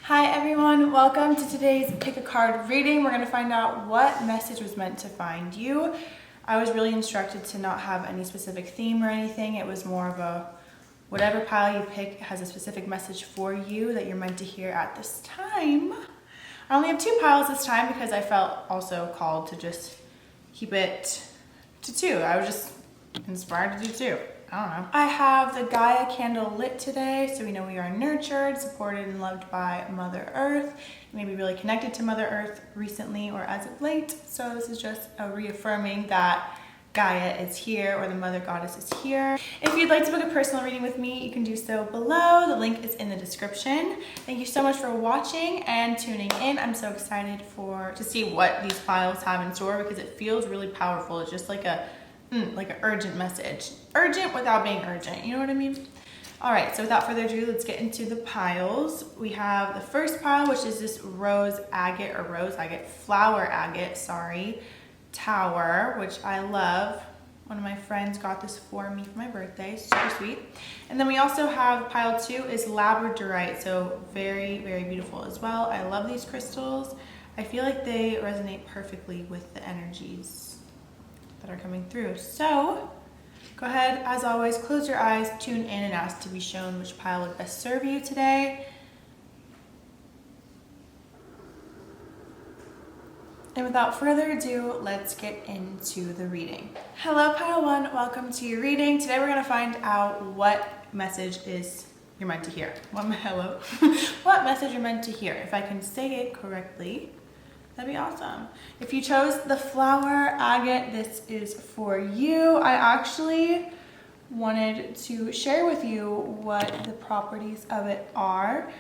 Hi everyone, welcome to today's pick a card reading. We're going to find out what message was meant to find you. I was really instructed to not have any specific theme or anything. It was more of a whatever pile you pick has a specific message for you that you're meant to hear at this time. I only have 2 piles this time because I felt also called to just keep it to 2. I was just inspired to do 2. I don't know. I have the Gaia candle lit today, so we know we are nurtured, supported, and loved by Mother Earth. You may be really connected to Mother Earth recently or as of late, so this is just a reaffirming that Gaia is here, or the Mother Goddess is here. If you'd like to book a personal reading with me, you can do so below. The link is in the description. Thank you so much for watching and tuning in. I'm so excited to see what these piles have in store because it feels really powerful. It's just like an urgent message. Urgent without being urgent, you know what I mean? All right, so without further ado, let's get into the piles. We have the first pile, which is this flower agate, tower, which I love. One of my friends got this for me for my birthday, super sweet. And then we also have pile 2 is Labradorite, so very, very beautiful as well. I love these crystals. I feel like they resonate perfectly with the energies that are coming through. So go ahead, as always, close your eyes, tune in, and ask to be shown which pile would best serve you today. And without further ado, let's get into the reading. Hello, pile 1, welcome to your reading. Today we're going to find out what message you're meant to hear. What message you're meant to hear. If I can say it correctly, that'd be awesome. If you chose the flower agate, this is for you. I actually wanted to share with you what the properties of it are.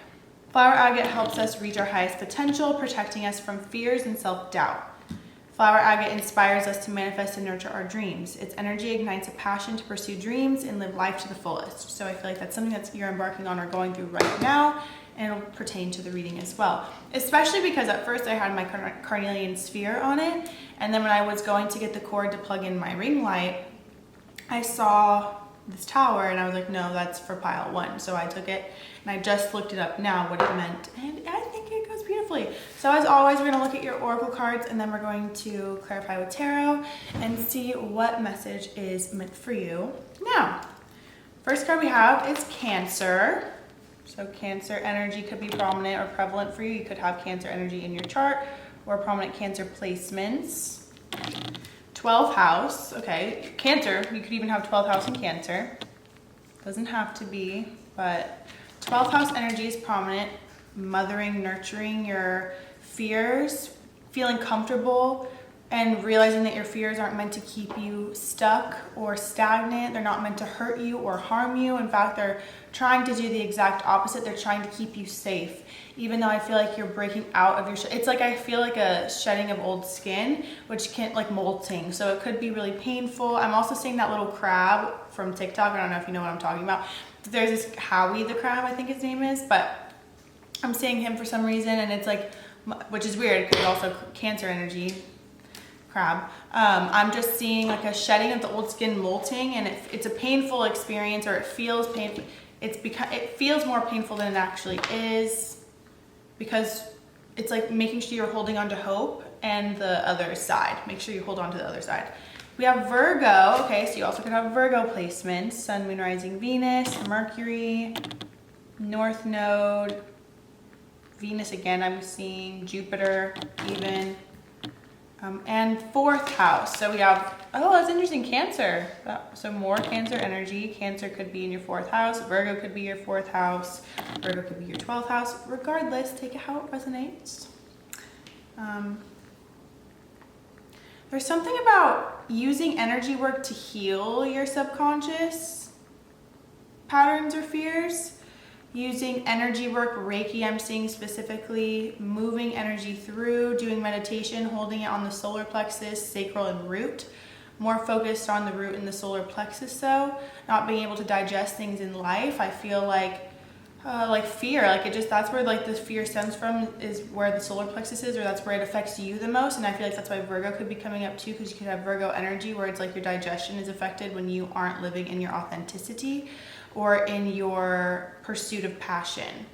Flower agate helps us reach our highest potential, protecting us from fears and self-doubt. Flower agate inspires us to manifest and nurture our dreams. Its energy ignites a passion to pursue dreams and live life to the fullest. So I feel like that's something that you're embarking on or going through right now, and it'll pertain to the reading as well. Especially because at first I had my carnelian sphere on it, and then when I was going to get the cord to plug in my ring light, I saw this tower and I was like, no, that's for pile 1. So I took it and I just looked it up now what it meant, and I think it goes beautifully. So as always, we're gonna look at your oracle cards and then we're going to clarify with tarot and see what message is meant for you. Now, first card we have is Cancer. So Cancer energy could be prominent or prevalent for you. You could have Cancer energy in your chart or prominent Cancer placements. 12th house, okay. Cancer, you could even have 12th house in Cancer. Doesn't have to be, but 12th house energy is prominent. Mothering, nurturing your fears, feeling comfortable, and realizing that your fears aren't meant to keep you stuck or stagnant. They're not meant to hurt you or harm you. In fact, they're trying to do the exact opposite. They're trying to keep you safe. Even though I feel like you're breaking out of your it's like I feel like a shedding of old skin, which can like molting. So it could be really painful. I'm also seeing that little crab from TikTok. I don't know if you know what I'm talking about. There's this Howie the crab, I think his name is, but I'm seeing him for some reason, and it's like, which is weird because also Cancer energy. Crab. I'm just seeing like a shedding of the old skin molting, and it's a painful experience, or it feels painful. It feels more painful than it actually is, because it's like making sure you're holding on to hope and the other side. Make sure you hold on to the other side. We have Virgo. Okay, so you also could have Virgo placements: Sun, Moon, Rising, Venus, Mercury, North Node, Venus again. I'm seeing Jupiter even. And 4th house. So we have, oh, that's interesting, Cancer. So more Cancer energy. Cancer could be in your 4th house. Virgo could be your 4th house. Virgo could be your 12th house. Regardless, take it how it resonates. There's something about using energy work to heal your subconscious patterns or fears. Using energy work, Reiki, I'm seeing specifically, moving energy through, doing meditation, holding it on the solar plexus, sacral, and root. More focused on the root and the solar plexus though. Not being able to digest things in life. I feel like fear, that's where like the fear stems from, is where the solar plexus is, or that's where it affects you the most. And I feel like that's why Virgo could be coming up too, because you could have Virgo energy where it's like your digestion is affected when you aren't living in your authenticity or in your pursuit of passion,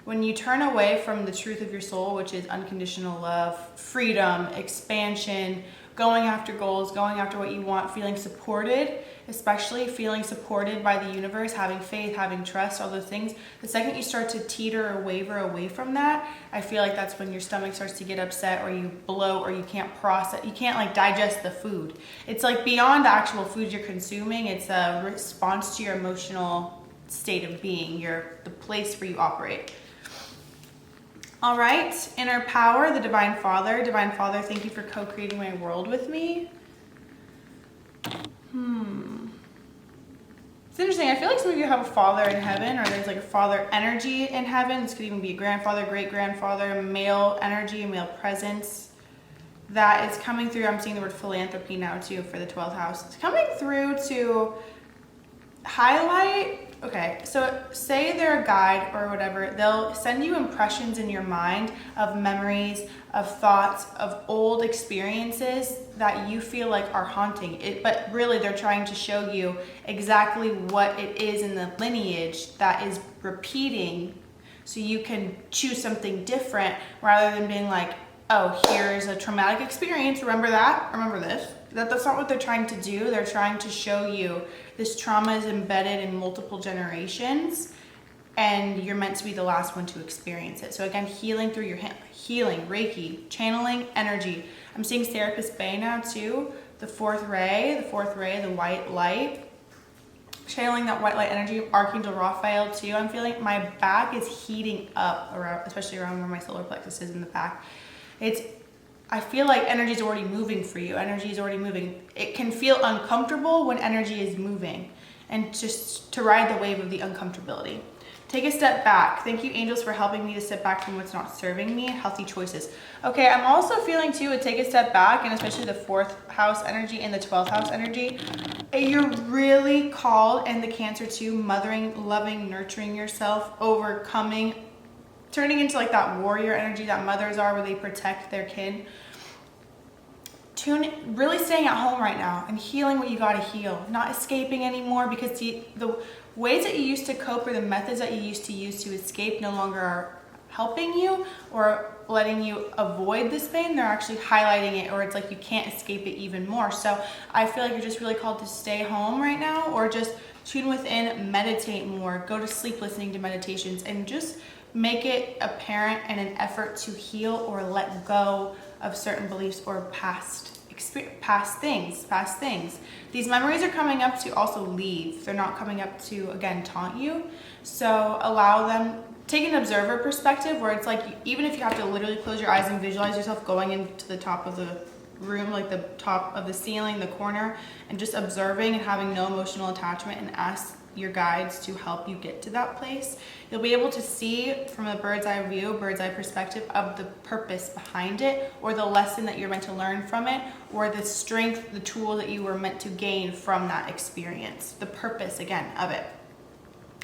when you turn away from the truth of your soul, which is unconditional love, freedom, expansion, going after goals, going after what you want, feeling supported, especially feeling supported by the universe, having faith, having trust, all those things. The second you start to teeter or waver away from that, I feel like that's when your stomach starts to get upset, or you bloat, or you can't process, you can't like digest the food. It's like beyond the actual food you're consuming. It's a response to your emotional state of being, the place where you operate. All right, inner power, the Divine Father. Divine Father, thank you for co-creating my world with me. It's interesting. I feel like some of you have a father in heaven, or there's like a father energy in heaven. This could even be a grandfather, great-grandfather, male energy, male presence that is coming through. I'm seeing the word philanthropy now too for the 12th house. It's coming through to highlight. Okay, so say they're a guide or whatever, they'll send you impressions in your mind of memories, of thoughts, of old experiences that you feel like are haunting it, but really they're trying to show you exactly what it is in the lineage that is repeating, so you can choose something different rather than being like, oh, here's a traumatic experience, remember that, remember this. That's not what they're trying to do. They're trying to show you this trauma is embedded in multiple generations, and you're meant to be the last one to experience it. So again, healing through your healing, Reiki, channeling energy. I'm seeing Serapis Bay now too. The fourth ray, the white light. Channeling that white light energy, Archangel Raphael too. I'm feeling my back is heating up around, especially around where my solar plexus is in the back. I feel like energy is already moving for you. Energy is already moving. It can feel uncomfortable when energy is moving, and just to ride the wave of the uncomfortability. Take a step back. Thank you, angels, for helping me to step back from what's not serving me. Healthy choices. Okay, I'm also feeling too, take a step back, and especially the 4th house energy and the 12th house energy. You're really called in the Cancer too, mothering, loving, nurturing yourself, overcoming, turning into like that warrior energy that mothers are, where they protect their kid. Really staying at home right now and healing what you got to heal, not escaping anymore, because the ways that you used to cope, or the methods that you used to use to escape, no longer are helping you or letting you avoid this pain. They're actually highlighting it, or it's like you can't escape it even more. So I feel like you're just really called to stay home right now, or just tune within, meditate more, go to sleep listening to meditations, and just make it apparent and an effort to heal or let go of certain beliefs or past things. These memories are coming up to also leave. They're not coming up to, again, taunt you. So allow them, take an observer perspective, where it's like, even if you have to literally close your eyes and visualize yourself going into the top of the room, like the top of the ceiling, the corner, and just observing and having no emotional attachment, and ask your guides to help you get to that place. You'll be able to see from a bird's eye view, bird's eye perspective of the purpose behind it, or the lesson that you're meant to learn from it, or the strength, the tool that you were meant to gain from that experience. The purpose, again, of it.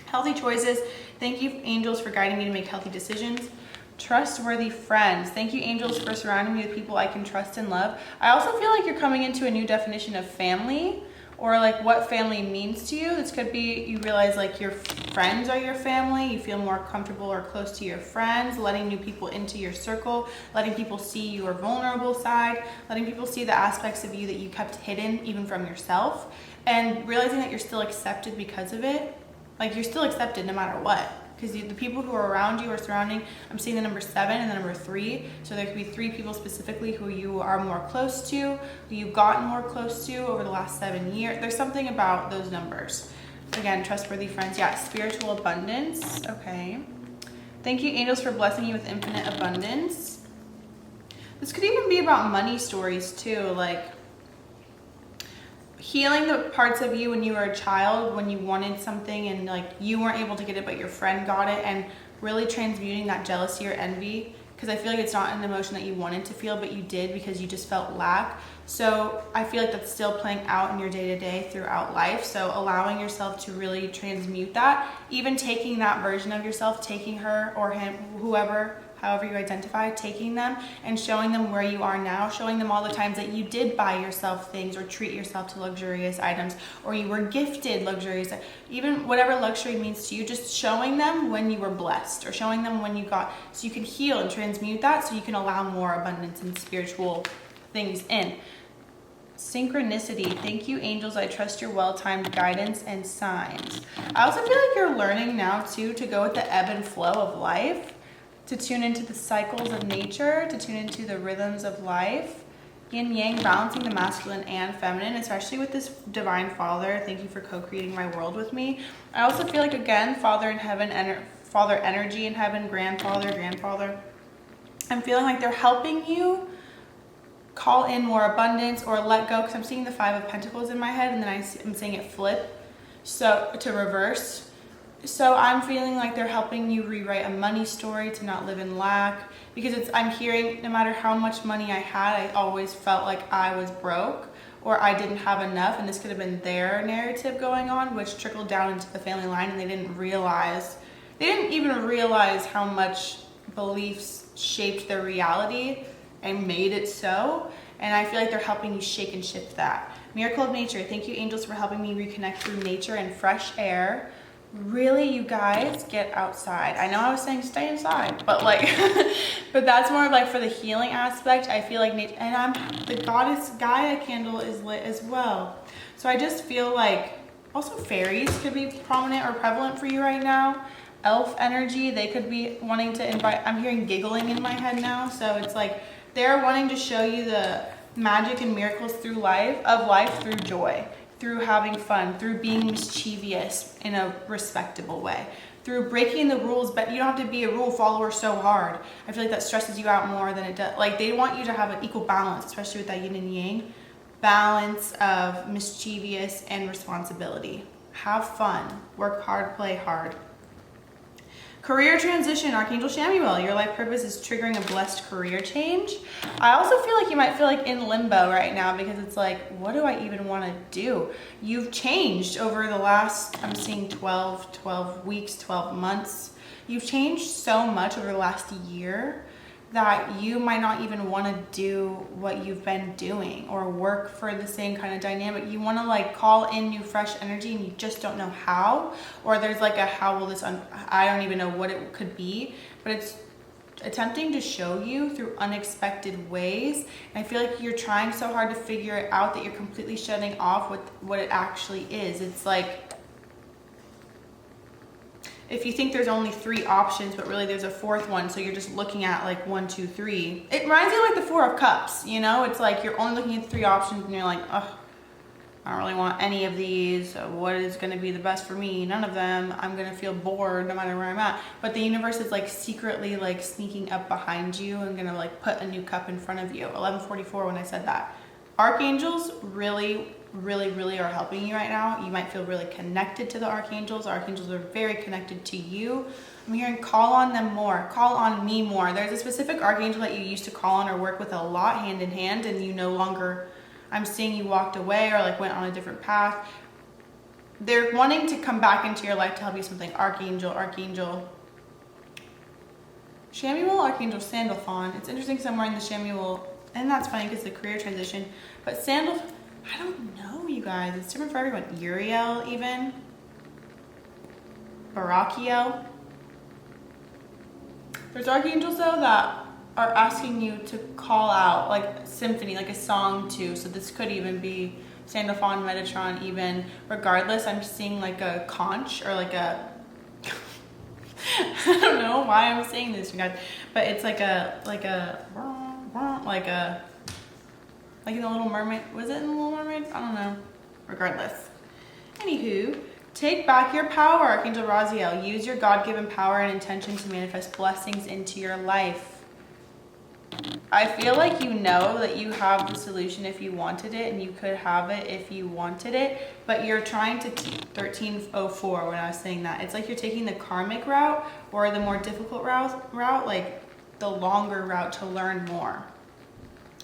Healthy choices. Thank you, angels, for guiding me to make healthy decisions. Trustworthy friends. Thank you, angels, for surrounding me with people I can trust and love. I also feel like you're coming into a new definition of family, or like what family means to you. This could be, you realize like your friends are your family. You feel more comfortable or close to your friends, letting new people into your circle, letting people see your vulnerable side, letting people see the aspects of you that you kept hidden even from yourself, and realizing that you're still accepted because of it. Like, you're still accepted no matter what. Because the people who are around you or surrounding, I'm seeing the number 7 and the number 3. So there could be 3 people specifically who you are more close to, who you've gotten more close to over the last 7 years. There's something about those numbers. Again, trustworthy friends. Yeah, spiritual abundance. Okay. Thank you, angels, for blessing you with infinite abundance. This could even be about money stories too, like healing the parts of you when you were a child, when you wanted something and like you weren't able to get it but your friend got it, and really transmuting that jealousy or envy, because I feel like it's not an emotion that you wanted to feel but you did because you just felt lack. So I feel like that's still playing out in your day-to-day throughout life. So allowing yourself to really transmute that, even taking that version of yourself, taking her or him, whoever however you identify, taking them and showing them where you are now, showing them all the times that you did buy yourself things or treat yourself to luxurious items, or you were gifted luxurious, even whatever luxury means to you, just showing them when you were blessed or showing them when you got, so you can heal and transmute that so you can allow more abundance and spiritual things in. Synchronicity. Thank you, angels. I trust your well-timed guidance and signs. I also feel like you're learning now too to go with the ebb and flow of life, to tune into the cycles of nature, to tune into the rhythms of life. Yin yang, balancing the masculine and feminine, especially with this divine father. Thank you for co-creating my world with me. I also feel like, again, father in heaven, father energy in heaven, grandfather. I'm feeling like they're helping you call in more abundance or let go, because I'm seeing the 5 of Pentacles in my head and then I'm seeing it flip, so to reverse. So I'm feeling like they're helping you rewrite a money story, to not live in lack, because I'm hearing no matter how much money I had, I always felt like I was broke or I didn't have enough, and this could have been their narrative going on, which trickled down into the family line, and they didn't even realize how much beliefs shaped their reality and made it so. And I feel like they're helping you shake and shift that. Miracle of nature. Thank you, angels, for helping me reconnect through nature and fresh air. Really, you guys, get outside. I know I was saying stay inside, but like, but that's more of like for the healing aspect. I feel like nature, and the goddess Gaia candle is lit as well. So I just feel like also fairies could be prominent or prevalent for you right now. Elf energy, they could be wanting to invite, I'm hearing giggling in my head now. So it's like, they're wanting to show you the magic and miracles through life through joy, through having fun, through being mischievous in a respectable way, through breaking the rules. But you don't have to be a rule follower so hard. I feel like that stresses you out more than it does. Like, they want you to have an equal balance, especially with that yin and yang balance of mischievous and responsibility. Have fun, work hard, play hard. Career transition, Archangel Chamuel. Your life purpose is triggering a blessed career change. I also feel like you might feel like in limbo right now, because it's like, what do I even want to do? You've changed over the last, I'm seeing 12 weeks, 12 months. You've changed so much over the last year that you might not even want to do what you've been doing or work for the same kind of dynamic. You want to like call in new fresh energy and you just don't know how, or there's like a how will this, I don't even know what it could be, but it's attempting to show you through unexpected ways. And I feel like you're trying so hard to figure it out that you're completely shutting off what it actually is. It's like, if you think there's only 3 options, but really there's a 4th one, so you're just looking at like 1, 2, 3. It reminds me of like the 4 of Cups, you know? It's like you're only looking at 3 options and you're like, oh, I don't really want any of these. What is going to be the best for me? None of them. I'm going to feel bored no matter where I'm at. But the universe is like secretly like sneaking up behind you and going to like put a new cup in front of you. 11:44 when I said that. Archangels really are helping you right now. You might feel really connected to the archangels. Archangels are very connected to you. I'm hearing call on them more, call on me more. There's a specific archangel that you used to call on or work with a lot hand in hand, and you no longer, I'm seeing you walked away or like went on a different path. They're wanting to come back into your life to help you with something. Archangel Chamuel, Archangel Sandalphon. It's interesting because I'm wearing the Chamuel, and that's funny because the career transition, but Sandal, I don't know, you guys. It's different for everyone. Uriel, even. Barachiel. There's archangels, though, that are asking you to call out, like symphony, like a song, too. So this could even be Sandalphon, Metatron, even. Regardless, I'm seeing like a conch or like a... I don't know why I'm saying this, you guys. But it's like in The Little Mermaid. Was it in The Little Mermaid? I don't know. Regardless. Anywho, take back your power, Archangel Raziel. Use your God-given power and intention to manifest blessings into your life. I feel like you know that you have the solution if you wanted it, and you could have it if you wanted it, but you're trying to 1304 when I was saying that. It's like you're taking the karmic route or the more difficult route, like the longer route to learn more.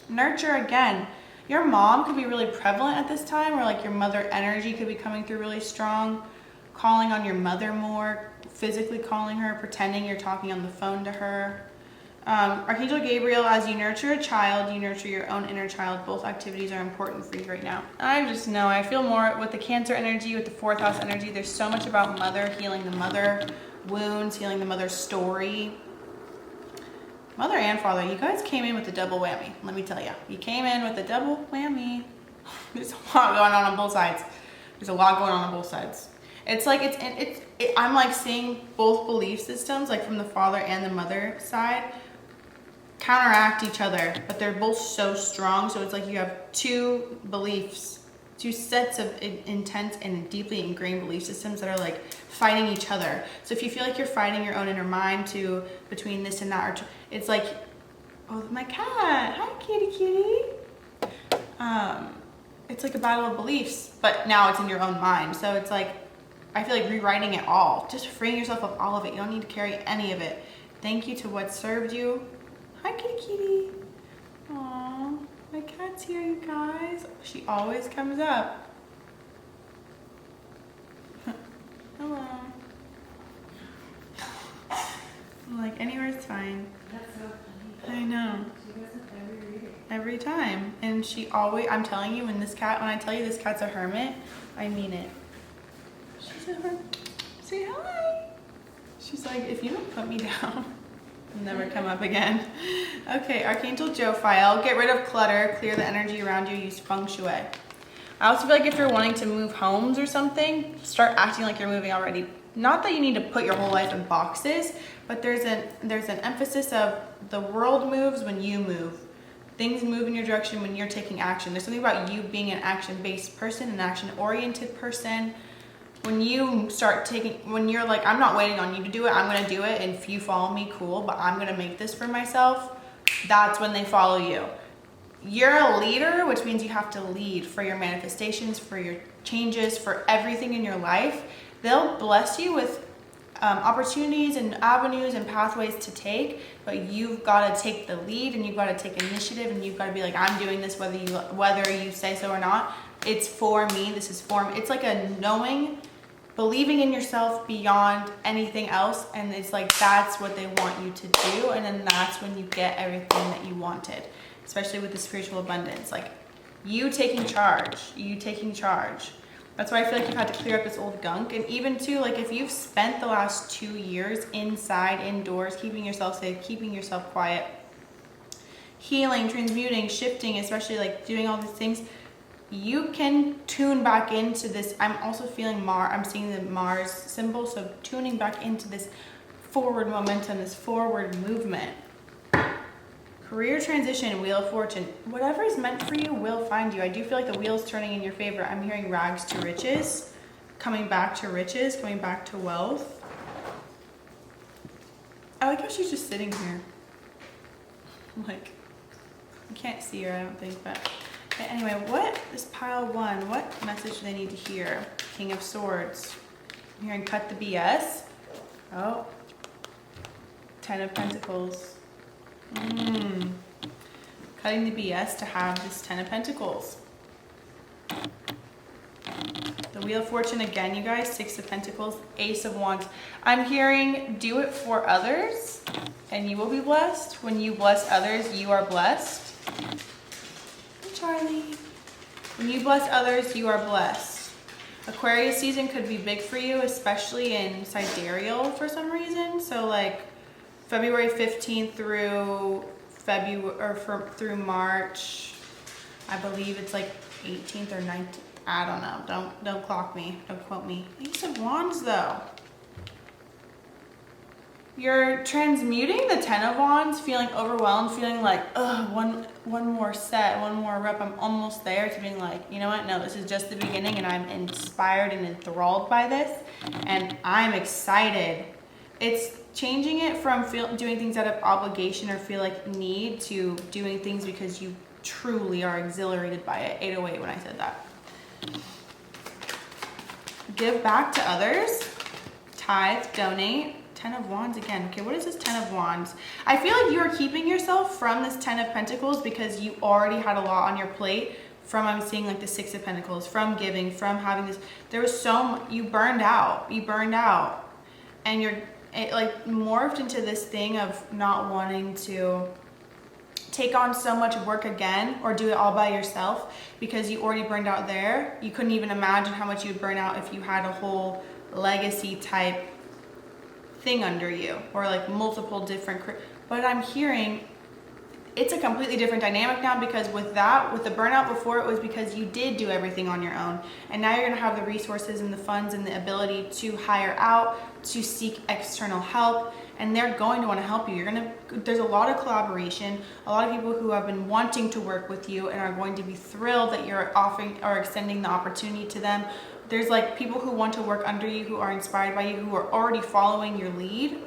Nurture again. Your mom could be really prevalent at this time, or like your mother energy could be coming through really strong. Calling on your mother more, physically calling her, pretending you're talking on the phone to her. Archangel Gabriel, as you nurture a child, you nurture your own inner child. Both activities are important for you right now. I just know, I feel more with the Cancer energy, with the 4th house energy. There's so much about mother, healing the mother wounds, healing the mother story. Mother and father, you guys came in with a double whammy. Let me tell you, you came in with a double whammy. There's a lot going on both sides. There's a lot going on both sides. It's like I'm like seeing both belief systems, like from the father and the mother side, counteract each other, but they're both so strong. So it's like you have two beliefs, two sets of intense and deeply ingrained belief systems that are like fighting each other. So if you feel like you're fighting your own inner mind to between this and that, or it's like, oh, my cat, hi kitty. It's like a battle of beliefs, but now it's in your own mind. So it's like, I feel like rewriting it all, just freeing yourself of all of it. You don't need to carry any of it. Thank you to what served you. Hi kitty. Aww, my cat's here, you guys. She always comes up. Hello. I'm like, anywhere's fine. That's so funny. I know. She does it every reading. Every time. And she always, I'm telling you, when I tell you this cat's a hermit, I mean it. She's a hermit. Say hi. She's like, if you don't put me down, I'll never come up again. Okay, Archangel Jophiel, get rid of clutter, clear the energy around you, use feng shui. I also feel like if you're wanting to move homes or something, start acting like you're moving already. Not that you need to put your whole life in boxes, but there's an emphasis of the world moves when you move. Things move in your direction when you're taking action. There's something about you being an action-based person, an action-oriented person. When you start when you're like, I'm not waiting on you to do it, I'm gonna do it, and if you follow me, cool, but I'm gonna make this for myself, that's when they follow you. You're a leader, which means you have to lead for your manifestations, for your changes, for everything in your life. They'll bless you with opportunities and avenues and pathways to take, but you've got to take the lead and you've got to take initiative and you've got to be like, I'm doing this whether you say so or not. It's for me. This is for me. It's like a knowing, believing in yourself beyond anything else, and it's like that's what they want you to do, and then that's when you get everything that you wanted, especially with the spiritual abundance. Like you taking charge. That's why I feel like you've had to clear up this old gunk. And even too, like if you've spent the last 2 years inside, indoors, keeping yourself safe, keeping yourself quiet, healing, transmuting, shifting, especially like doing all these things, you can tune back into this. I'm also feeling I'm seeing the Mars symbol, so tuning back into this forward momentum, this forward movement. Career transition, Wheel of Fortune. Whatever is meant for you will find you. I do feel like the wheel's turning in your favor. I'm hearing rags to riches, coming back to riches, coming back to wealth. I like how she's just sitting here. Like, you can't see her, I don't think, but okay, anyway, what is pile 1? What message do they need to hear? King of Swords. I'm hearing cut the BS. Oh, 10 of Pentacles. Cutting the BS to have this 10 of Pentacles. The Wheel of Fortune again, you guys. 6 of Pentacles, Ace of Wands. I'm hearing do it for others and you will be blessed. When you bless others, you are blessed. Hey, Charlie. When you bless others, you are blessed. Aquarius season could be big for you, especially in sidereal for some reason. So like February 15th through through March, I believe it's like 18th or 19th. I don't know. Don't clock me. Don't quote me. Ace of Wands though. You're transmuting the 10 of Wands, feeling overwhelmed, feeling like, ugh, one more set, one more rep, I'm almost there, to being like, you know what, no, this is just the beginning and I'm inspired and enthralled by this and I'm excited. It's changing it from doing things out of obligation or feel like need to doing things because you truly are exhilarated by it. 808 when I said that. Give back to others. Tithe, donate. 10 of Wands again. Okay, what is this 10 of Wands? I feel like you are keeping yourself from this 10 of Pentacles because you already had a lot on your plate from, I'm seeing like the 6 of Pentacles, from giving, from having this. There was you burned out. And it like morphed into this thing of not wanting to take on so much work again or do it all by yourself because you already burned out there. You couldn't even imagine how much you'd burn out if you had a whole legacy type thing under you or like multiple different, but I'm hearing it's a completely different dynamic now because with the burnout before, it was because you did do everything on your own. And now you're going to have the resources and the funds and the ability to hire out, to seek external help, and they're going to want to help you. There's a lot of collaboration, a lot of people who have been wanting to work with you and are going to be thrilled that you're offering or extending the opportunity to them. There's like people who want to work under you, who are inspired by you, who are already following your lead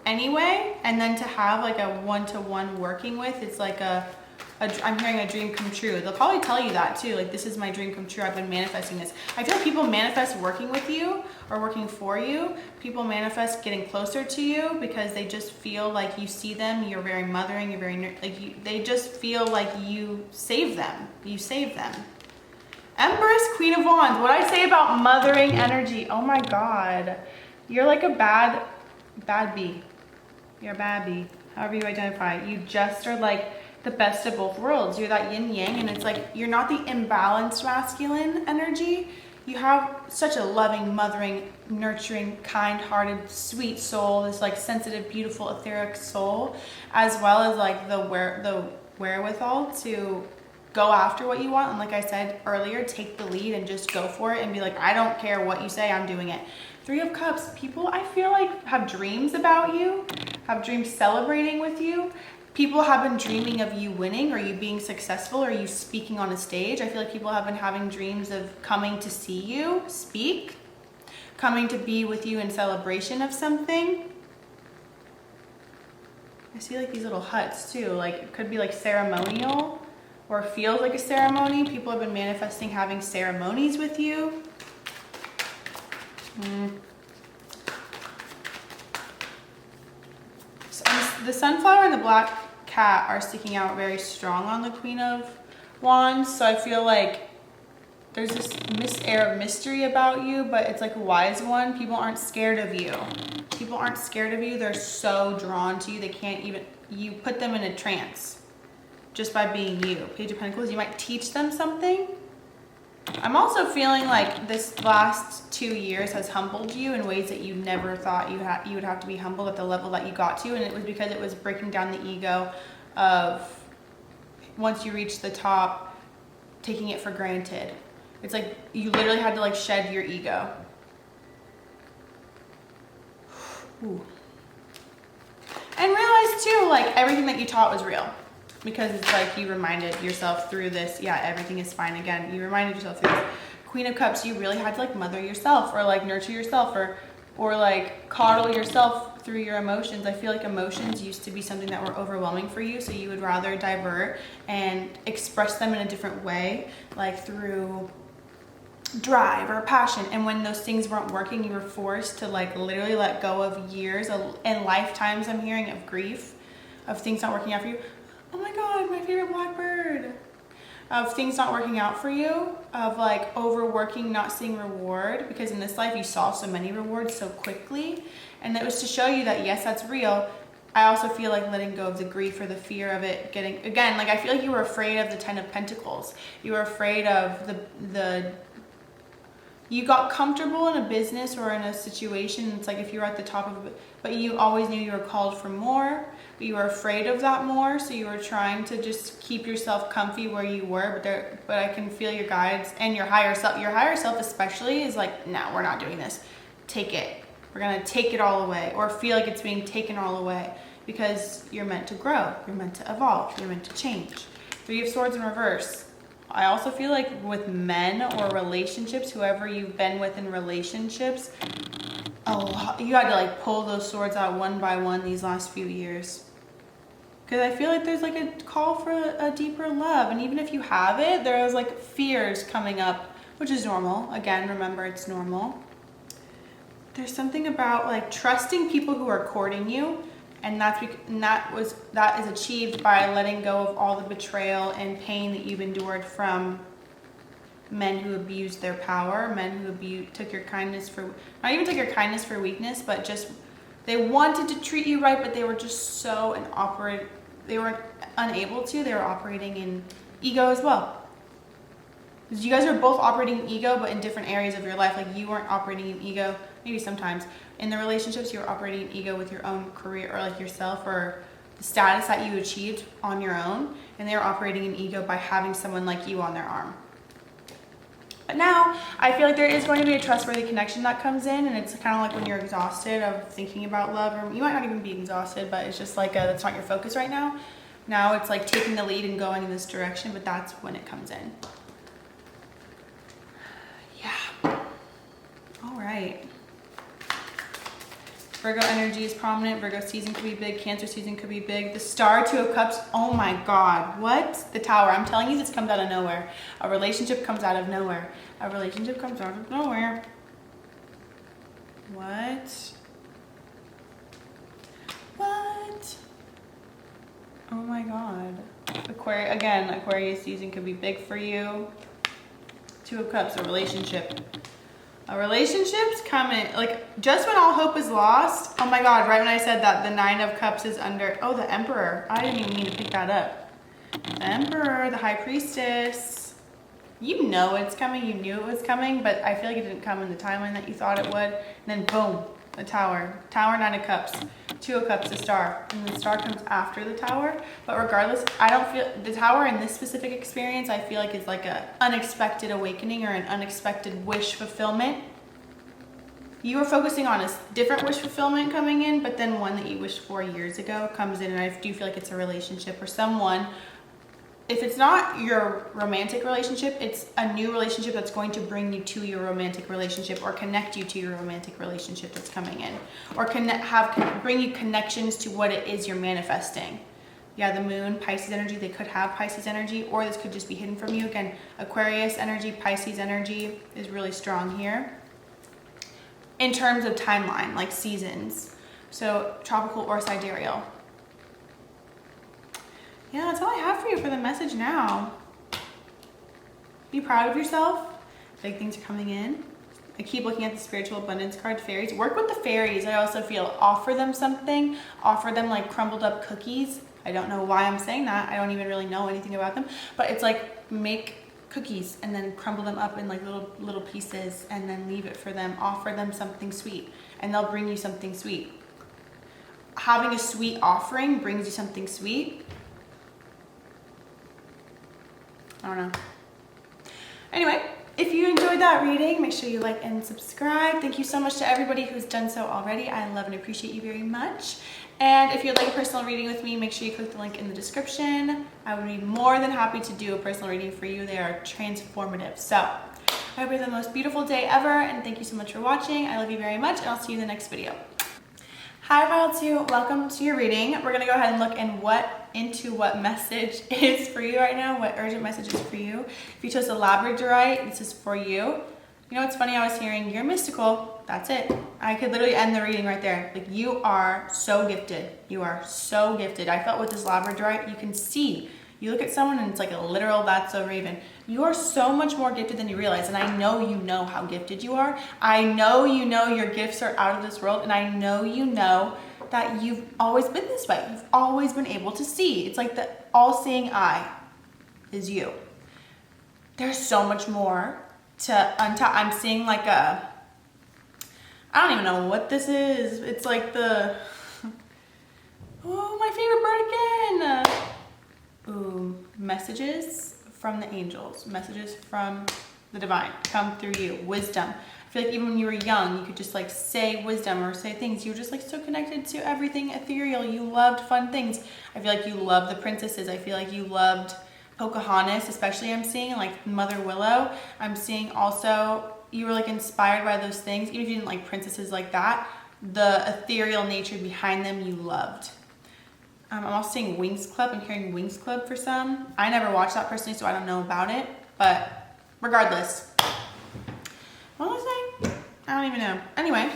anyway, and then to have like a one-to-one working with, it's like I'm hearing a dream come true. They'll probably tell you that too, like this is my dream come true, I've been manifesting this. I feel like people manifest working with you or working for you. People manifest getting closer to you because they just feel like you see them, you're very mothering, you're very they just feel like you save them. Empress, Queen of Wands. What I say about mothering energy, oh my god, you're like a bad bee. You're a bad bee, however you identify. You just are like the best of both worlds. You're that yin yang, and it's like you're not the imbalanced masculine energy. You have such a loving, mothering, nurturing, kind-hearted, sweet soul, this like sensitive, beautiful, etheric soul, as well as like the wherewithal to go after what you want. And like I said earlier, take the lead and just go for it and be like, I don't care what you say, I'm doing it. Three of Cups, people I feel like have dreams about you, have dreams celebrating with you. People have been dreaming of you winning or you being successful or you speaking on a stage. I feel like people have been having dreams of coming to see you speak, coming to be with you in celebration of something. I see like these little huts too, like it could be like ceremonial or feels like a ceremony. People have been manifesting having ceremonies with you. So the sunflower and the black cat are sticking out very strong on the Queen of Wands. So I feel like there's this air of mystery about you, but it's like a wise one. People aren't scared of you. People aren't scared of you. They're so drawn to you. They can't even, you put them in a trance just by being you. Page of Pentacles, you might teach them something. I'm also feeling like this last 2 years has humbled you in ways that you never thought you would have to be humbled at the level that you got to, and it was because it was breaking down the ego of once you reach the top, taking it for granted. It's like you literally had to like shed your ego. Ooh. And realize too, like everything that you taught was real. Because it's like you reminded yourself through this, yeah, everything is fine again. You reminded yourself through this. Queen of Cups, you really had to like mother yourself or like nurture yourself or like coddle yourself through your emotions. I feel like emotions used to be something that were overwhelming for you, so you would rather divert and express them in a different way, like through drive or passion. And when those things weren't working, you were forced to like literally let go of years and lifetimes, I'm hearing, of grief, of things not working out for you. Oh my god, my favorite blackbird. Of things not working out for you, of like overworking, not seeing reward, because in this life you saw so many rewards so quickly, and that was to show you that yes, that's real. I also feel like letting go of the grief or the fear of it getting, again, like I feel like you were afraid of the 10 of Pentacles. You were afraid of you got comfortable in a business or in a situation. It's like if you were at the top of it, but you always knew you were called for more, but you were afraid of that more. So you were trying to just keep yourself comfy where you were, but I can feel your guides and your higher self. Your higher self especially is like, no, we're not doing this. Take it. We're going to take it all away, or feel like it's being taken all away, because you're meant to grow. You're meant to evolve. You're meant to change. Three of Swords in reverse. I also feel like with men or relationships, whoever you've been with in relationships, you had to like pull those swords out one by one these last few years. Because I feel like there's like a call for a deeper love. And even if you have it, there's like fears coming up, which is normal. Again, remember, it's normal. There's something about like trusting people who are courting you. And that is achieved by letting go of all the betrayal and pain that you've endured from men who abused their power, men who took your kindness for, not even took your kindness for weakness, but just They wanted to treat you right, but they were just they were unable to. They were operating in ego as well. Because you guys are both operating in ego, but in different areas of your life. Like you weren't operating in ego, maybe sometimes. In the relationships, you were operating in ego with your own career or like yourself or the status that you achieved on your own. And they were operating in ego by having someone like you on their arm. But now, I feel like there is going to be a trustworthy connection that comes in, and it's kind of like when you're exhausted of thinking about love, or you might not even be exhausted, but it's just like that's not your focus right now. Now it's like taking the lead and going in this direction, but that's when it comes in. Yeah. All right. Virgo energy is prominent. Virgo season could be big. Cancer season could be big. The Star, Two of Cups. Oh my God. What? The Tower. I'm telling you, this comes out of nowhere. A relationship comes out of nowhere. A relationship comes out of nowhere. What? What? Oh my God. Aquarius season could be big for you. Two of Cups, a relationship. A relationship's coming, like just when all hope is lost. Oh my God, right when I said that, the Nine of Cups is under, oh, the Emperor. I didn't even mean to pick that up. The Emperor, the High Priestess. You know it's coming, you knew it was coming, but I feel like it didn't come in the timeline that you thought it would. And then boom, the Tower. Tower, Nine of Cups. Two of Cups, the Star. And the Star comes after the Tower. But regardless, I don't feel, the Tower in this specific experience, I feel like it's like an unexpected awakening or an unexpected wish fulfillment. You were focusing on a different wish fulfillment coming in, but then one that you wished for years ago comes in, and I do feel like it's a relationship or someone. If it's not your romantic relationship, it's a new relationship that's going to bring you to your romantic relationship or connect you to your romantic relationship that's coming in, or bring you connections to what it is you're manifesting. Yeah, the Moon, Pisces energy, they could have Pisces energy, or this could just be hidden from you. Again, Aquarius energy, Pisces energy is really strong here. In terms of timeline, like seasons. So tropical or sidereal. Yeah, that's all I have for you for the message now. Be proud of yourself. Big things are coming in. I keep looking at the spiritual abundance card, fairies. Work with the fairies. I also feel offer them something. Offer them like crumbled up cookies. I don't know why I'm saying that. I don't even really know anything about them. But it's like make cookies and then crumble them up in like little pieces and then leave it for them. Offer them something sweet and they'll bring you something sweet. Having a sweet offering brings you something sweet. I don't know. Anyway, if you enjoyed that reading, make sure you like and subscribe. Thank you so much to everybody who's done so already. I love and appreciate you very much. And if you'd like a personal reading with me, make sure you click the link in the description. I would be more than happy to do a personal reading for you. They are transformative. So I hope you have the most beautiful day ever, and thank you so much for watching. I love you very much, and I'll see you in the next video. Hi, Pile 2. Welcome to your reading. We're going to go ahead and look into what message is for you right now, what urgent message is for you. If you chose the Labradorite, this is for you. You know what's funny? I was hearing, you're mystical. That's it. I could literally end the reading right there. Like, you are so gifted. You are so gifted. I felt with this Labradorite, you can see. You look at someone and it's like a literal, that's so Raven. You are so much more gifted than you realize. And I know you know how gifted you are. I know you know your gifts are out of this world. And I know you know that you've always been this way. You've always been able to see. It's like the all-seeing eye is you. There's so much more to untap. I'm seeing like I don't even know what this is. It's like the, oh, my favorite bird again. Ooh, messages from the angels, messages from the divine come through you, wisdom. I feel like even when you were young, you could just like say wisdom or say things. You were just like so connected to everything ethereal. You loved fun things. I feel like you loved the princesses. I feel like you loved Pocahontas, especially I'm seeing, like Mother Willow. I'm seeing also you were like inspired by those things. Even if you didn't like princesses like that, the ethereal nature behind them you loved. I'm also seeing Wings Club. I'm hearing Wings Club for some. I never watched that personally, so I don't know about it. But regardless. What was I saying? I don't even know. Anyway.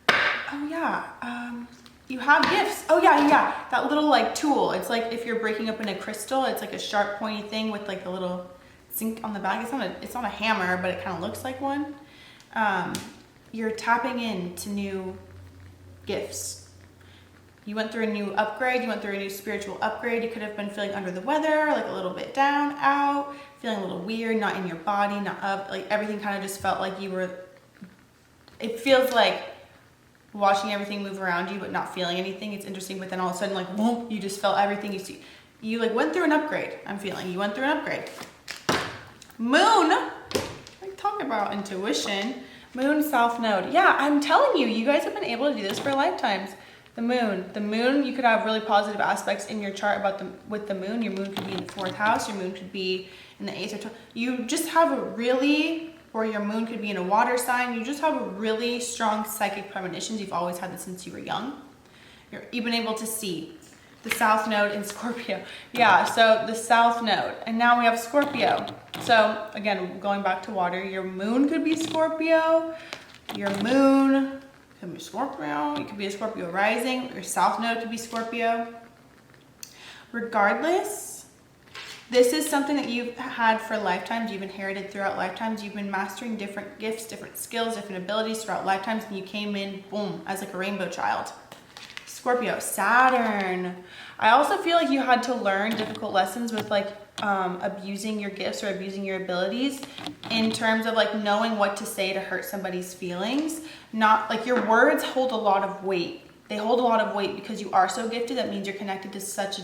Oh, yeah. You have gifts. Oh, yeah. That little, like, tool. It's like if you're breaking open a crystal, it's like a sharp, pointy thing with, like, a little zinc on the back. It's not a hammer, but it kind of looks like one. You're tapping into new gifts. You went through a new upgrade, you went through a new spiritual upgrade. You could have been feeling under the weather, like a little bit down, out, feeling a little weird, not in your body, not up, like everything kind of just felt like you were, it feels like watching everything move around you but not feeling anything. It's interesting, but then all of a sudden, like, whoop, you just felt everything you see. You like went through an upgrade. I'm feeling you went through an upgrade. Moon, like talk about intuition. Moon, South Node. Yeah, I'm telling you, you guys have been able to do this for lifetimes. The moon, you could have really positive aspects in your chart about with the moon. Your moon could be in the 4th house. Your moon could be in the 8th or 12th. You just have a really, or your moon could be in a water sign. You just have a really strong psychic premonitions. You've always had this since you were young. You've been able to see the South Node in Scorpio. Yeah, so the South Node. And now we have Scorpio. So again, going back to water, your moon could be Scorpio. Your moon could be Scorpio. It could be a Scorpio rising. Your South Node could be Scorpio. Regardless, this is something that you've had for lifetimes. You've inherited throughout lifetimes. You've been mastering different gifts, different skills, different abilities throughout lifetimes. And you came in, boom, as like a rainbow child. Scorpio, Saturn. I also feel like you had to learn difficult lessons with like abusing your gifts or abusing your abilities in terms of like knowing what to say to hurt somebody's feelings. Not like your words hold a lot of weight. They hold a lot of weight because you are so gifted. That means you're connected to such a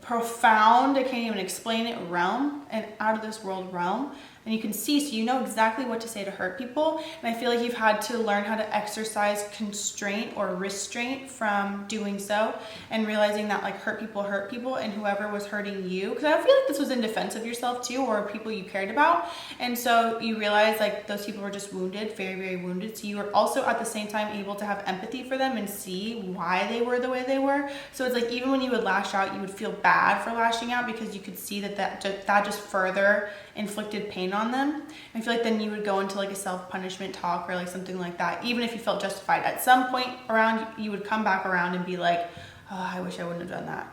profound, I can't even explain it, realm, and out of this world realm. And you can see, so you know exactly what to say to hurt people. And I feel like you've had to learn how to exercise constraint or restraint from doing so, and realizing that like hurt people, and whoever was hurting you, because I feel like this was in defense of yourself too, or people you cared about. And so you realize like those people were just wounded, very, very wounded. So you were also at the same time able to have empathy for them and see why they were the way they were. So it's like even when you would lash out, you would feel bad for lashing out because you could see that just further inflicted pain on them. I feel like then you would go into like a self-punishment talk or like something like that, even if you felt justified. At some point around, you would come back around and be like, oh, I wish I wouldn't have done that.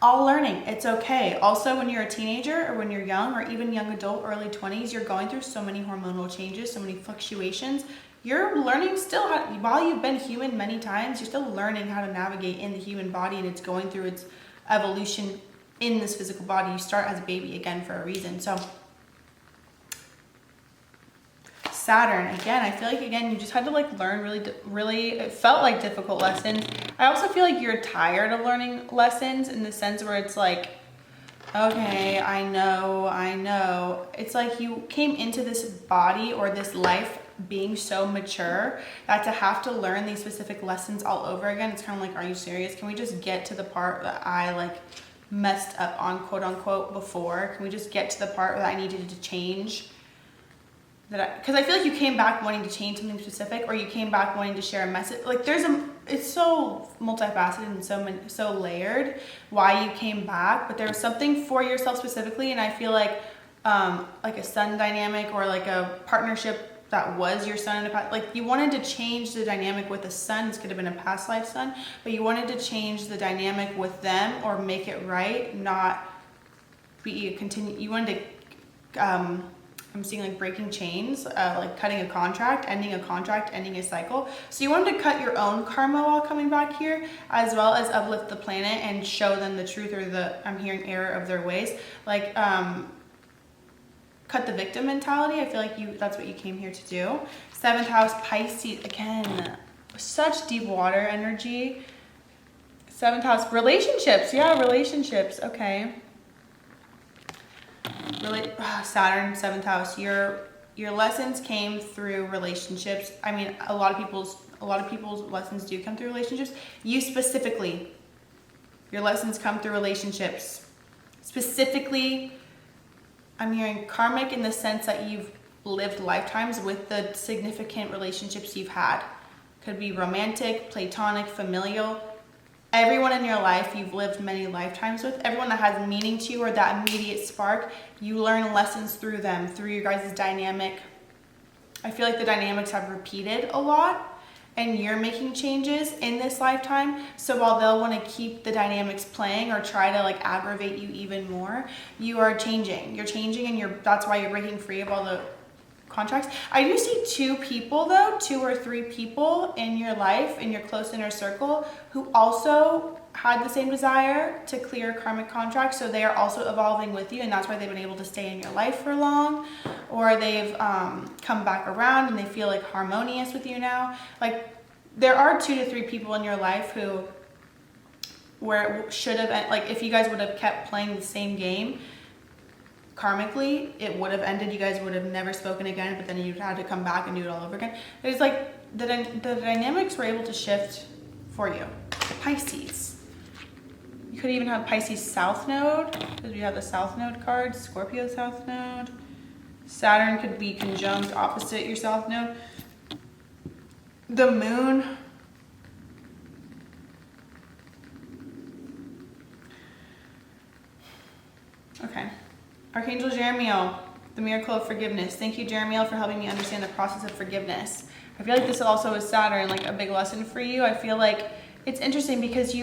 All learning, it's okay. Also, when you're a teenager or when you're young or even young adult, early 20s, you're going through so many hormonal changes, so many fluctuations. You're learning still how, while you've been human many times, you're still learning how to navigate in the human body, and it's going through its evolution in this physical body. You start as a baby again for a reason. So Saturn, again, I feel like, again, you just had to like learn really, it felt like difficult lessons. I also feel like you're tired of learning lessons in the sense where it's like, okay, I know. It's like you came into this body or this life being so mature that to have to learn these specific lessons all over again, it's kind of like, are you serious? Can we just get to the part that I like messed up on, quote unquote, before? Can we just get to the part that I needed to change? Because I feel like you came back wanting to change something specific, or you came back wanting to share a message. Like it's so multifaceted and so layered why you came back, but there was something for yourself specifically. And I feel like a sun dynamic or like a partnership that was your son in the past, like you wanted to change the dynamic with the son. This could have been a past life son, but you wanted to change the dynamic with them or make it right, not be continue. You wanted to, I'm seeing like breaking chains, like cutting a contract, ending a cycle. So you wanted to cut your own karma while coming back here, as well as uplift the planet and show them the truth or I'm hearing error of their ways. Like, cut the victim mentality. I feel like that's what you came here to do. 7th house, Pisces, again, such deep water energy. 7th house, relationships. Yeah, relationships. Okay. Saturn, 7th house. Your lessons came through relationships. I mean, a lot of people's lessons do come through relationships. You specifically, your lessons come through relationships. Specifically, I'm hearing karmic in the sense that you've lived lifetimes with the significant relationships you've had. Could be romantic, platonic, familial. Everyone in your life you've lived many lifetimes with. Everyone that has meaning to you or that immediate spark, you learn lessons through them, through your guys' dynamic. I feel like the dynamics have repeated a lot and you're making changes in this lifetime. So while they'll want to keep the dynamics playing or try to like aggravate you even more, you are changing. You're changing, and that's why you're breaking free of all the contracts. I do see 2 people though, 2 or 3 people in your life, in your close inner circle, who also had the same desire to clear karmic contracts. So they are also evolving with you, and that's why they've been able to stay in your life for long, or they've come back around and they feel like harmonious with you now. Like there are 2 to 3 people in your life who, where it should have, like if you guys would have kept playing the same game, karmically, it would have ended. You guys would have never spoken again, but then you'd had to come back and do it all over again. There's like, the dynamics were able to shift for you. Pisces. You could even have Pisces South Node, because we have the South Node card, Scorpio South Node. Saturn could be conjunct opposite your South Node. The Moon. Okay. Archangel Jeremiel, the miracle of forgiveness. Thank you, Jeremiel, for helping me understand the process of forgiveness. I feel like this also is Saturn, like a big lesson for you. I feel like it's interesting because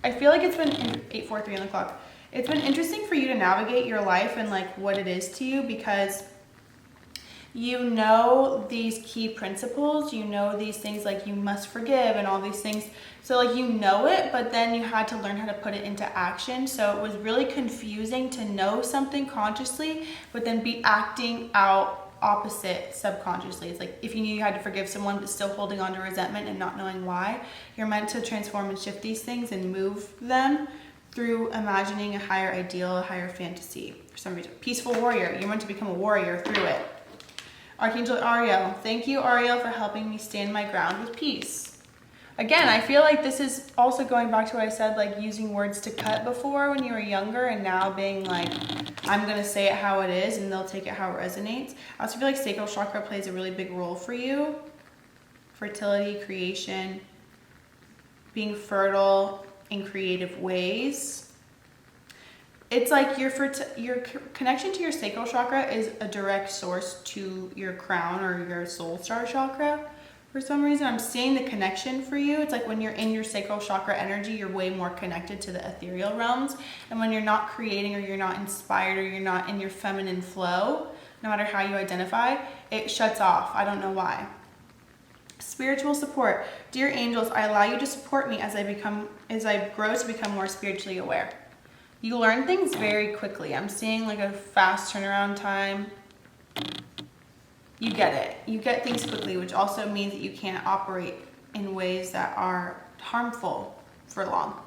I feel like it's been 8:43 on the clock. It's been interesting for you to navigate your life and like what it is to you, because you know these key principles, you know these things like you must forgive and all these things. So like you know it, but then you had to learn how to put it into action. So it was really confusing to know something consciously, but then be acting out opposite subconsciously. It's like if you knew you had to forgive someone but still holding on to resentment and not knowing why, you're meant to transform and shift these things and move them through imagining a higher ideal, a higher fantasy for some reason. Peaceful warrior, you're meant to become a warrior through it. Archangel Ariel, thank you, Ariel, for helping me stand my ground with peace. Again, I feel like this is also going back to what I said, like using words to cut before when you were younger, and now being like, I'm going to say it how it is and they'll take it how it resonates. I also feel like sacral chakra plays a really big role for you. Fertility, creation, being fertile in creative ways. It's like your connection to your sacral chakra is a direct source to your crown or your soul star chakra. For some reason, I'm seeing the connection for you. It's like when you're in your sacral chakra energy, you're way more connected to the ethereal realms. And when you're not creating, or you're not inspired, or you're not in your feminine flow, no matter how you identify, it shuts off. I don't know why. Spiritual support. Dear angels, I allow you to support me as I grow to become more spiritually aware. You learn things very quickly. I'm seeing like a fast turnaround time. You get it. You get things quickly, which also means that you can't operate in ways that are harmful for long.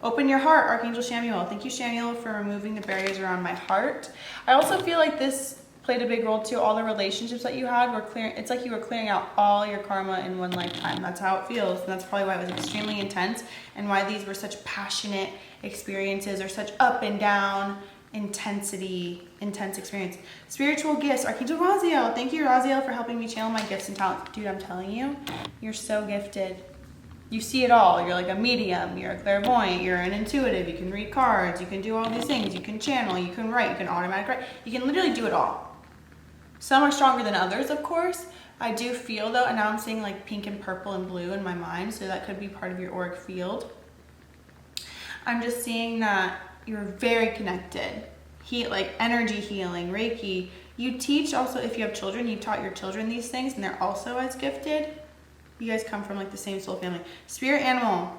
Open your heart, Archangel Shamuel. Thank you, Shamuel, for removing the barriers around my heart. I also feel like this played a big role too. All the relationships that you had were clear. It's like you were clearing out all your karma in one lifetime. That's how it feels. And that's probably why it was extremely intense, and why these were such passionate experiences, or such up and down intense experience. Spiritual gifts. Archangel Raziel. Thank you, Raziel, for helping me channel my gifts and talents. Dude, I'm telling you, you're so gifted. You see it all. You're like a medium, you're a clairvoyant, you're an intuitive, you can read cards, you can do all these things, you can channel, you can write, you can automatic write, you can literally do it all. Some are stronger than others, of course. I do feel though, and now I'm seeing like pink and purple and blue in my mind, so that could be part of your auric field. I'm just seeing that you're very connected. Like energy healing, Reiki. You teach also, if you have children, you taught your children these things, and they're also as gifted. You guys come from like the same soul family. Spirit animal.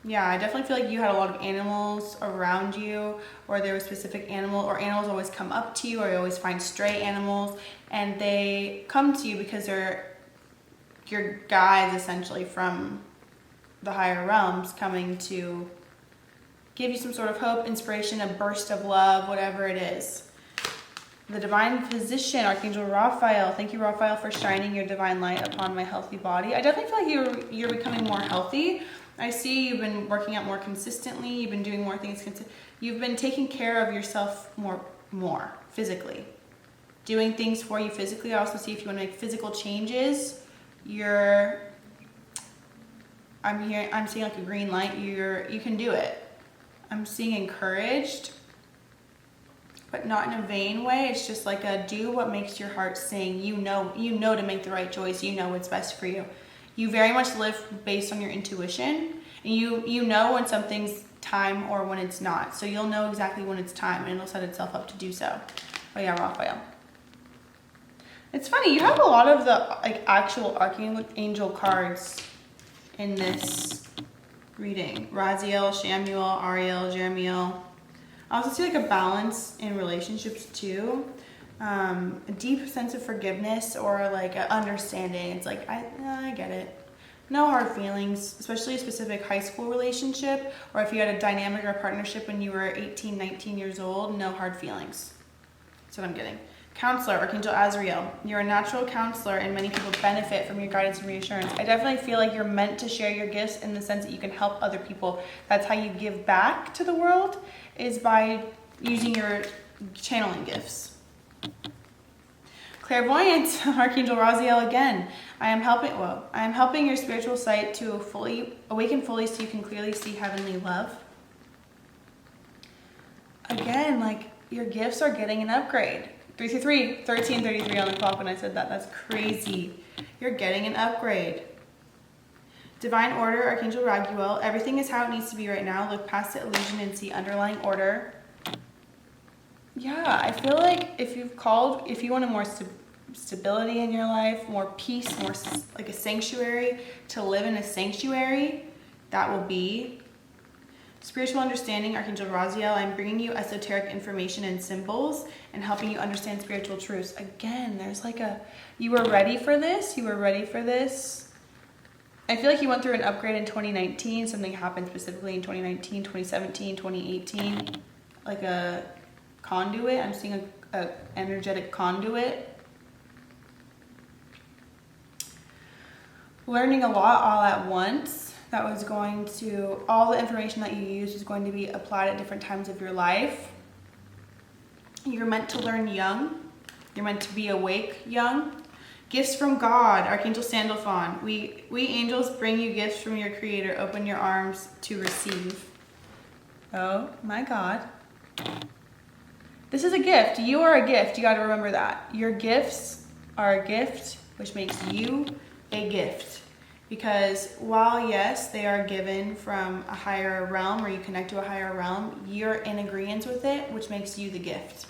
Yeah, I definitely feel like you had a lot of animals around you, or there was a specific animal, or animals always come up to you, or you always find stray animals, and they come to you because they're your guides essentially from the higher realms, coming to give you some sort of hope, inspiration, a burst of love, whatever it is. The divine physician, Archangel Raphael. Thank you, Raphael, for shining your divine light upon my healthy body. I definitely feel like you're becoming more healthy. I see you've been working out more consistently. You've been doing more things. You've been taking care of yourself more physically. Doing things for you physically. I also see if you want to make physical changes, I'm seeing like a green light. You can do it. I'm seeing encouraged, but not in a vain way. It's just like a do what makes your heart sing. You know to make the right choice. You know what's best for you. You very much live based on your intuition, and you know when something's time or when it's not. So you'll know exactly when it's time, and it'll set itself up to do so. Oh yeah, Raphael. It's funny, you have a lot of the like actual archangel cards in this reading. Raziel, Shamuel, Ariel, Jeremiel. I also see like a balance in relationships too. A deep sense of forgiveness or like an understanding. It's like, I get it. No hard feelings, especially a specific high school relationship, or if you had a dynamic or partnership when you were 18, 19 years old, no hard feelings. That's what I'm getting. Counselor, Archangel Azrael. You're a natural counselor and many people benefit from your guidance and reassurance. I definitely feel like you're meant to share your gifts in the sense that you can help other people. That's how you give back to the world, is by using your channeling gifts. Clairvoyance, Archangel Raziel again. I am helping your spiritual sight to awaken fully so you can clearly see heavenly love. Again, like your gifts are getting an upgrade. 1333 on the clock when I said that. That's crazy. You're getting an upgrade. Divine order, Archangel Raguel. Everything is how it needs to be right now. Look past the illusion and see underlying order. Yeah, I feel like if you wanted more stability in your life, more peace, more like a sanctuary, to live in a sanctuary, that will be. Spiritual understanding, Archangel Raziel. I'm bringing you esoteric information and symbols and helping you understand spiritual truths. Again, there's like you were ready for this. You were ready for this. I feel like you went through an upgrade in 2019. Something happened specifically in 2019, 2017, 2018. Like a conduit. I'm seeing a energetic conduit. Learning a lot all at once. That was going to, all the information that you used is going to be applied at different times of your life. You're meant to learn young. You're meant to be awake young. Gifts from God, Archangel Sandalphon. We angels bring you gifts from your Creator. Open your arms to receive. Oh my God. This is a gift. You are a gift. You got to remember that. Your gifts are a gift, which makes you a gift. Because while, yes, they are given from a higher realm, or you connect to a higher realm, you're in agreement with it, which makes you the gift.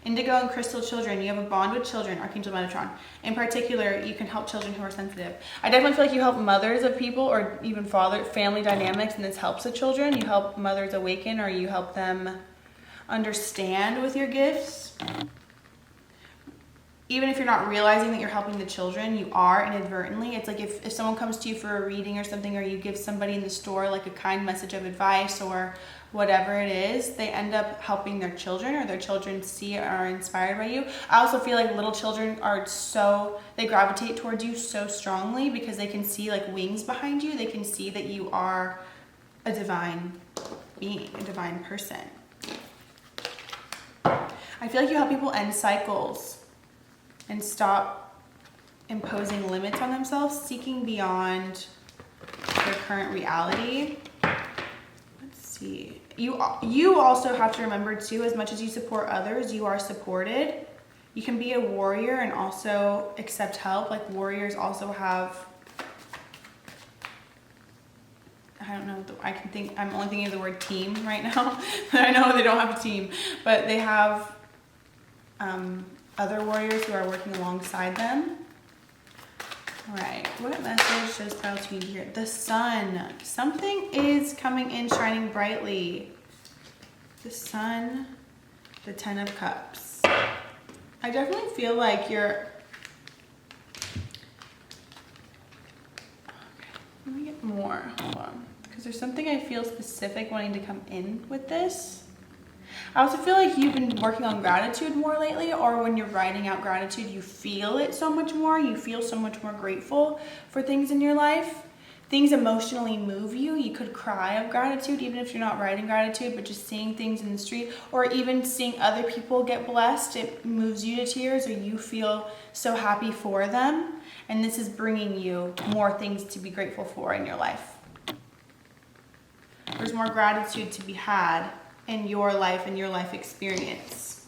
Indigo and crystal children, you have a bond with children, Archangel Metatron. In particular, you can help children who are sensitive. I definitely feel like you help mothers of people, or even family dynamics, and this helps the children. You help mothers awaken, or you help them understand with your gifts. Even if you're not realizing that you're helping the children, you are inadvertently. It's like if someone comes to you for a reading or something, or you give somebody in the store like a kind message of advice or whatever it is, they end up helping their children, or their children see or are inspired by you. I also feel like little children they gravitate towards you so strongly because they can see like wings behind you. They can see that you are a divine being, a divine person. I feel like you help people end cycles and stop imposing limits on themselves, seeking beyond their current reality. Let's see. You also have to remember too, as much as you support others, you are supported. You can be a warrior and also accept help. Like warriors also have, I don't know, I'm only thinking of the word team right now. I know they don't have a team, but they have other warriors who are working alongside them. All right, what message does Pile 2 need to hear? The sun. Something is coming in shining brightly. The sun, the 10 of Cups. I definitely feel like you're... Okay, let me get more. Hold on. Because there's something I feel specific wanting to come in with this. I also feel like you've been working on gratitude more lately, or when you're writing out gratitude, you feel it so much more. You feel so much more grateful for things in your life. Things emotionally move you. You could cry of gratitude, even if you're not writing gratitude, but just seeing things in the street, or even seeing other people get blessed. It moves you to tears, or you feel so happy for them. And this is bringing you more things to be grateful for in your life. There's more gratitude to be had in your life and your life experience.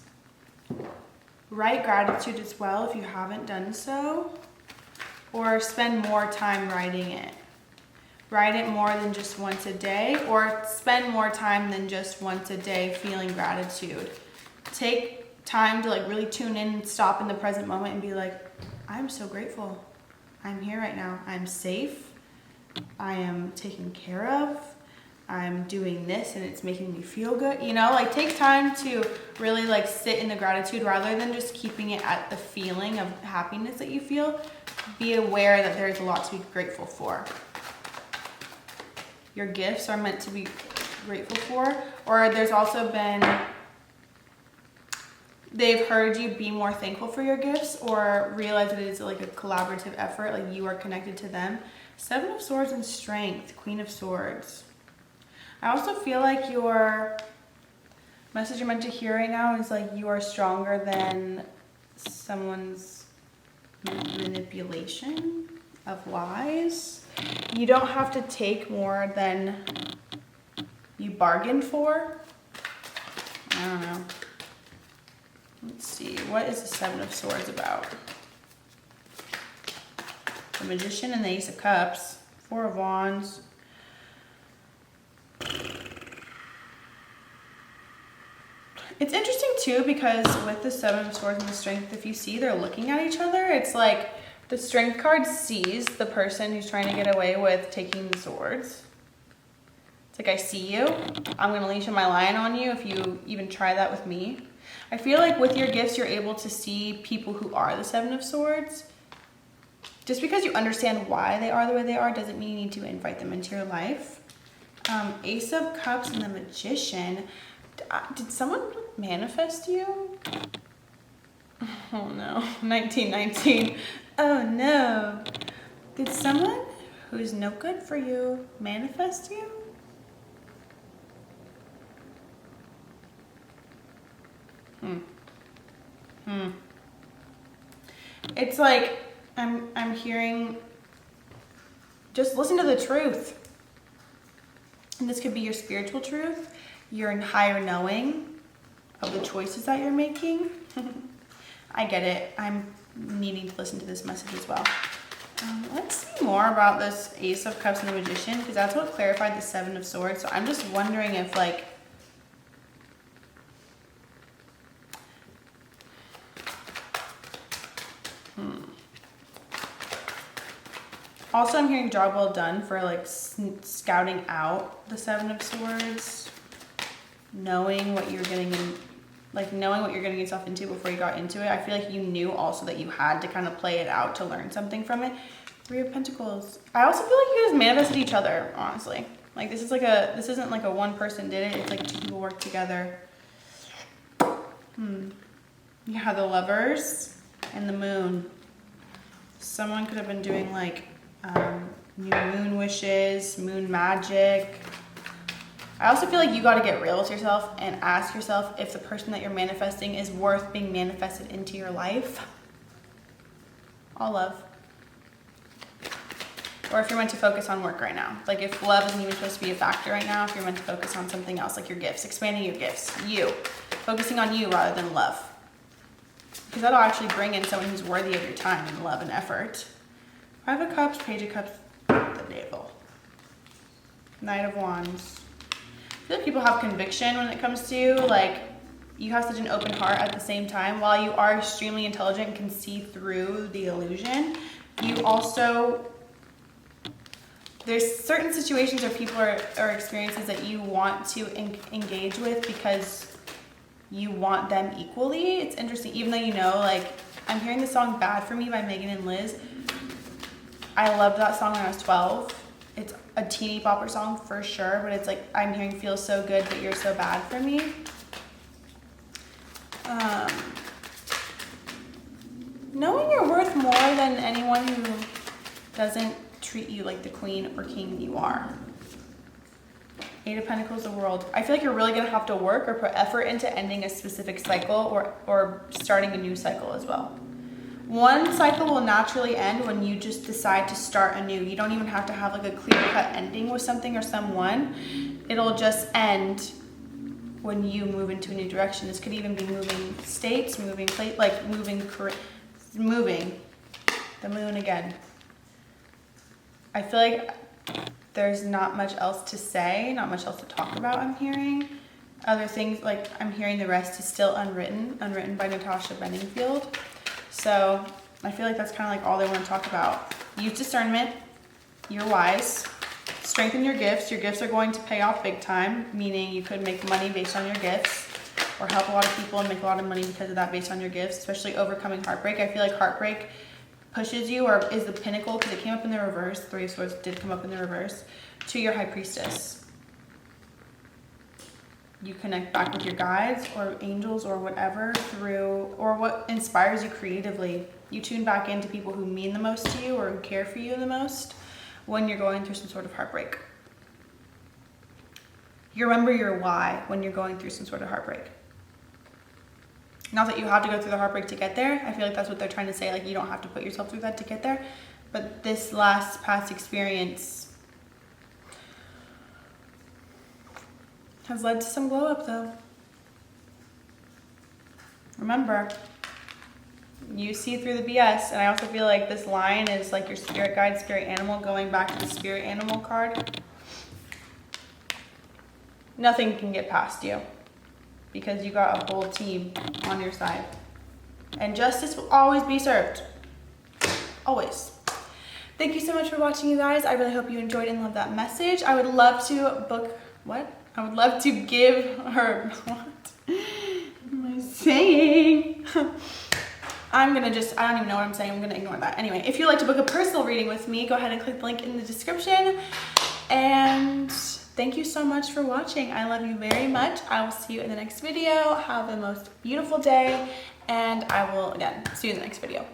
Write gratitude as well if you haven't done so, or spend more time writing it. Write it more than just once a day, or spend more time than just once a day feeling gratitude. Take time to like really tune in and stop in the present moment and be like, I'm so grateful. I'm here right now. I'm safe. I am taken care of. I'm doing this and it's making me feel good. You know, like take time to really like sit in the gratitude rather than just keeping it at the feeling of happiness that you feel. Be aware that there's a lot to be grateful for. Your gifts are meant to be grateful for. Or there's also been, they've heard you be more thankful for your gifts or realize that it is like a collaborative effort, like you are connected to them. 7 of Swords and Strength, Queen of Swords. I also feel like your message you're meant to hear right now is like you are stronger than someone's manipulation of lies. You don't have to take more than you bargained for. I don't know. Let's see. What is the 7 of Swords about? The Magician and the Ace of Cups. 4 of Wands. It's interesting too because with the 7 of Swords and the Strength, if you see they're looking at each other, it's like the Strength card sees the person who's trying to get away with taking the swords. It's like, I see you. I'm going to leash my lion on you if you even try that with me. I feel like with your gifts, you're able to see people who are the 7 of Swords. Just because you understand why they are the way they are doesn't mean you need to invite them into your life. Ace of Cups and the Magician. Did someone manifest you? Oh no, 1919. Oh no. Did someone who's no good for you manifest you? It's like I'm hearing, just listen to the truth. And this could be your spiritual truth, your higher knowing of the choices that you're making. I get it. I'm needing to listen to this message as well. Let's see more about this Ace of Cups and the Magician, because that's what clarified the 7 of Swords. So I'm just wondering if like, Also, I'm hearing job well done for like scouting out the 7 of Swords, knowing what you're getting in, like knowing what you're getting yourself into before you got into it. I feel like you knew also that you had to kind of play it out to learn something from it. 3 of Pentacles. I also feel like you guys manifested each other, honestly. Like this isn't like a one person did it. It's like 2 people work together. Yeah, the Lovers and the Moon. Someone could have been doing like new moon wishes, moon magic. I also feel like you got to get real with yourself and ask yourself if the person that you're manifesting is worth being manifested into your life. All love. Or if you're meant to focus on work right now. Like if love isn't even supposed to be a factor right now, if you're meant to focus on something else, like your gifts, expanding your gifts, you. Focusing on you rather than love. Because that'll actually bring in someone who's worthy of your time and love and effort. 5 of Cups, Page of Cups, the Devil. Knight of Wands. I feel like people have conviction when it comes to you. Like, you have such an open heart at the same time. While you are extremely intelligent and can see through the illusion, you also, there's certain situations or people or experiences that you want to engage with because you want them equally. It's interesting, even though you know, like, I'm hearing the song Bad For Me by Megan and Liz. I loved that song when I was 12. It's a teeny popper song for sure, but it's like, I'm hearing Feels So Good, But You're So Bad For Me. Knowing you're worth more than anyone who doesn't treat you like the queen or king you are. 8 of Pentacles, the World. I feel like you're really gonna have to work or put effort into ending a specific cycle or starting a new cycle as well. One cycle will naturally end when you just decide to start anew. You don't even have to have like a clear-cut ending with something or someone. It'll just end when you move into a new direction. This could even be moving states, moving moving the moon again. I feel like there's not much else to say, not much else to talk about, I'm hearing. Other things, like I'm hearing the rest is still unwritten by Natasha Bedingfield. So I feel like that's kind of like all they want to talk about. Use discernment. You're wise. Strengthen your gifts. Your gifts are going to pay off big time, meaning you could make money based on your gifts or help a lot of people and make a lot of money because of that based on your gifts, especially overcoming heartbreak. I feel like heartbreak pushes you or is the pinnacle, because it came up in the reverse. Three of Swords did come up in the reverse, to your High Priestess. You connect back with your guides or angels or whatever through, or what inspires you creatively. You tune back into people who mean the most to you or who care for you the most when you're going through some sort of heartbreak. You remember your why when you're going through some sort of heartbreak. Not that you have to go through the heartbreak to get there. I feel like that's what they're trying to say. Like, you don't have to put yourself through that to get there. But this past experience has led to some glow up though. Remember, you see through the BS. And I also feel like this line is like your spirit guide, spirit animal, going back to the spirit animal card. Nothing can get past you because you got a whole team on your side. And justice will always be served. Always. Thank you so much for watching, you guys. I really hope you enjoyed and loved that message. I would love to I would love to give her, what am I saying? I don't even know what I'm saying. I'm gonna ignore that. Anyway, if you'd like to book a personal reading with me, go ahead and click the link in the description. And thank you so much for watching. I love you very much. I will see you in the next video. Have the most beautiful day. And I will, again, see you in the next video.